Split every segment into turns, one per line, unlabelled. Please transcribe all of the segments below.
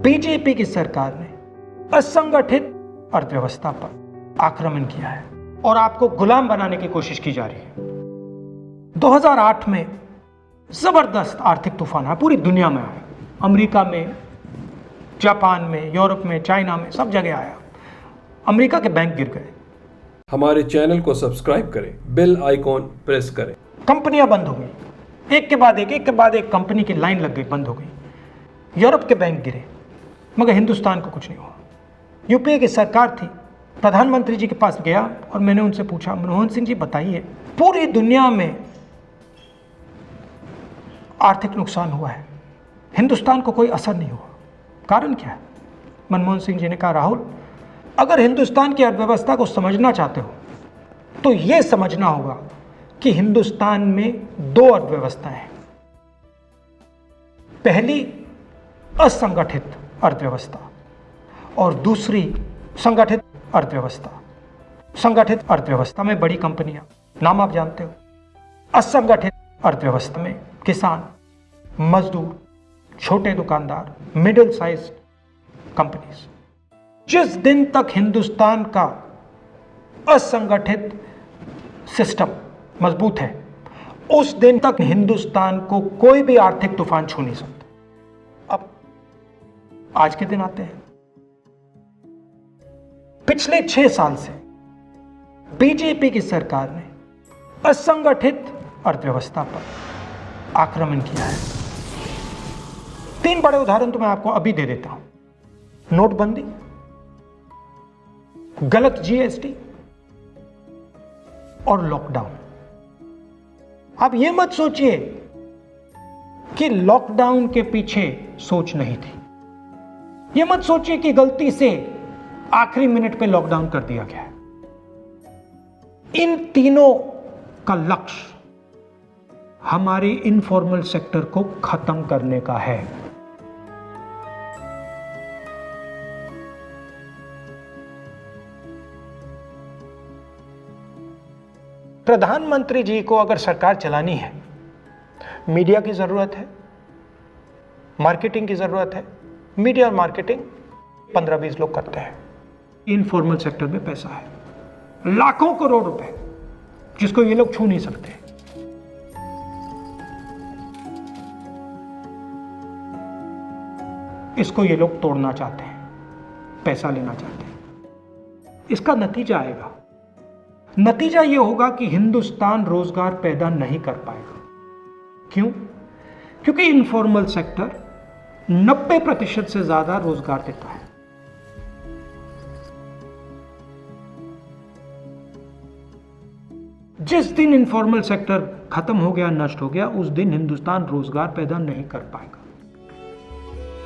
BJP की सरकार ने असंगठित अर्थव्यवस्था पर आक्रमण किया है और आपको गुलाम बनाने की कोशिश की जा रही है। 2008 में जबरदस्त आर्थिक तूफान आया, पूरी दुनिया में आया, अमेरिका में, जापान में, यूरोप में, चाइना में, सब जगह आया। अमेरिका के बैंक गिर गए।
हमारे चैनल को सब्सक्राइब करें, बेल आइकॉन प्रेस करें।
कंपनियां बंद हो गई, एक के बाद एक कंपनी की लाइन लग गई, बंद हो गई। यूरोप के बैंक गिरे, मगर हिंदुस्तान को कुछ नहीं हुआ। यूपीए की सरकार थी, प्रधानमंत्री जी के पास गया और मैंने उनसे पूछा, मनमोहन सिंह जी बताइए, पूरी दुनिया में आर्थिक नुकसान हुआ है, हिंदुस्तान को कोई असर नहीं हुआ, कारण क्या है? मनमोहन सिंह जी ने कहा, राहुल, अगर हिंदुस्तान की अर्थव्यवस्था को समझना चाहते हो तो यह समझना होगा कि हिंदुस्तान में दो अर्थव्यवस्थाएं हैं। पहली असंगठित अर्थव्यवस्था और दूसरी संगठित अर्थव्यवस्था। संगठित अर्थव्यवस्था में बड़ी कंपनियां, नाम आप जानते हो। असंगठित अर्थव्यवस्था में किसान, मजदूर, छोटे दुकानदार, मिडिल साइज कंपनीज। जिस दिन तक हिंदुस्तान का असंगठित सिस्टम मजबूत है, उस दिन तक हिंदुस्तान को कोई भी आर्थिक तूफान छू नहीं सकता। अब आज के दिन आते हैं। पिछले 6 साल से बीजेपी की सरकार ने असंगठित अर्थव्यवस्था पर आक्रमण किया है। 3 बड़े उदाहरण तो मैं आपको अभी दे देता हूं। नोटबंदी, गलत जीएसटी और लॉकडाउन। आप यह मत सोचिए कि लॉकडाउन के पीछे सोच नहीं थी। यह मत सोचिए कि गलती से आखिरी मिनट पे लॉकडाउन कर दिया गया है। इन तीनों का लक्ष्य हमारे इनफॉर्मल सेक्टर को खत्म करने का है। प्रधानमंत्री जी को अगर सरकार चलानी है, मीडिया की जरूरत है, मार्केटिंग की जरूरत है। मीडिया और मार्केटिंग 15-20 लोग करते हैं। इनफॉर्मल सेक्टर में पैसा है, लाखों करोड़ रुपए, जिसको ये लोग छू नहीं सकते। इसको ये लोग तोड़ना चाहते हैं, पैसा लेना चाहते हैं। इसका नतीजा आएगा। नतीजा यह होगा कि हिंदुस्तान रोजगार पैदा नहीं कर पाएगा। क्यों? क्योंकि इनफॉर्मल सेक्टर 90% से ज्यादा रोजगार देता है। जिस दिन इनफॉर्मल सेक्टर खत्म हो गया, नष्ट हो गया, उस दिन हिंदुस्तान रोजगार पैदा नहीं कर पाएगा।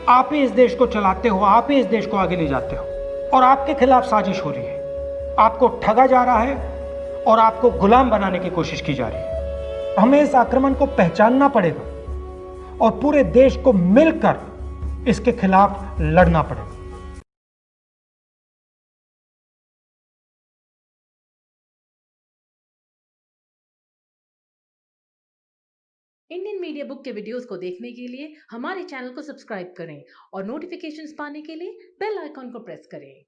आप ही इस देश को चलाते हो, आप ही इस देश को आगे ले जाते हो, और आपके खिलाफ साजिश हो रही है। आपको ठगा जा रहा है और आपको गुलाम बनाने की कोशिश की जा रही है। हमें इस आक्रमण को पहचानना पड़ेगा और पूरे देश को मिलकर इसके खिलाफ लड़ना पड़ेगा।
इंडियन मीडिया बुक के वीडियोस को देखने के लिए हमारे चैनल को सब्सक्राइब करें और नोटिफिकेशंस पाने के लिए बेल आइकॉन को प्रेस करें।